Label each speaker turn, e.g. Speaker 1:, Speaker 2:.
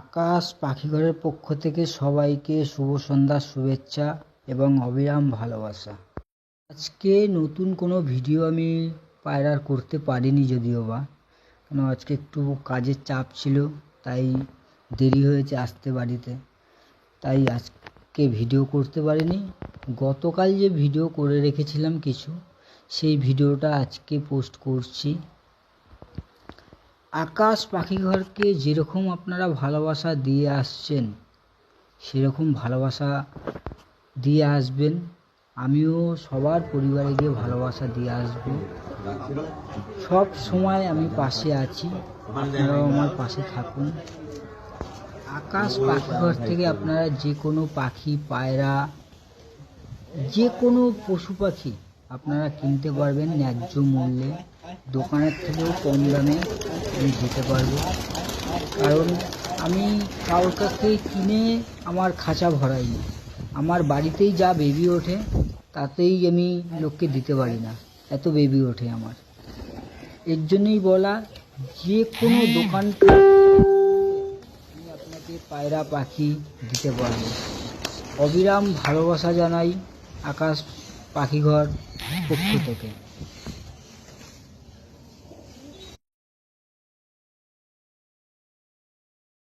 Speaker 1: আকাশ পাখিঘরের পক্ষ থেকে সবাইকে শুভ সন্ধ্যার শুভেচ্ছা এবং অবিরাম ভালোবাসা। আজকে নতুন কোনো ভিডিও আমি পায়রার করতে পারিনি, যদিও বা কেন আজকে একটু কাজের চাপ ছিল, তাই দেরি হয়েছে আসতে বাড়িতে, তাই আজকে ভিডিও করতে পারিনি। গতকাল যে ভিডিও করে রেখেছিলাম কিছু, সেই ভিডিওটা আজকে পোস্ট করছি। আকাশ পাখিঘরকে যেরকম আপনারা ভালোবাসা দিয়ে আসছেন, সেরকম ভালোবাসা দিয়ে আসবেন। আমিও সবার পরিবারে গিয়ে ভালোবাসা দিয়ে আসব। সব সময় আমি পাশে আছি, আপনারাও আমার পাশে থাকুন। আকাশ পাখিঘর থেকে আপনারা যে কোনো পাখি, পায়রা, যে কোনো পশু পাখি আপনারা কিনতে পারবেন ন্যায্য মূল্যে। দোকানের থেকেও কম দামে আমি দিতে পারবো, কারণ আমি কারোর কাছে কিনে আমার খাঁচা ভরাইনি। আমার বাড়িতেই যা বেবি ওঠে তাতেই আমি লোককে দিতে পারি না, এত বেবি ওঠে আমার। এর জন্যই বলা, যে কোনো দোকান আমি আপনাকে পায়রা পাখি দিতে পারবো। অবিরাম ভালোবাসা জানাই আকাশ পাখিঘর পক্ষ থেকে।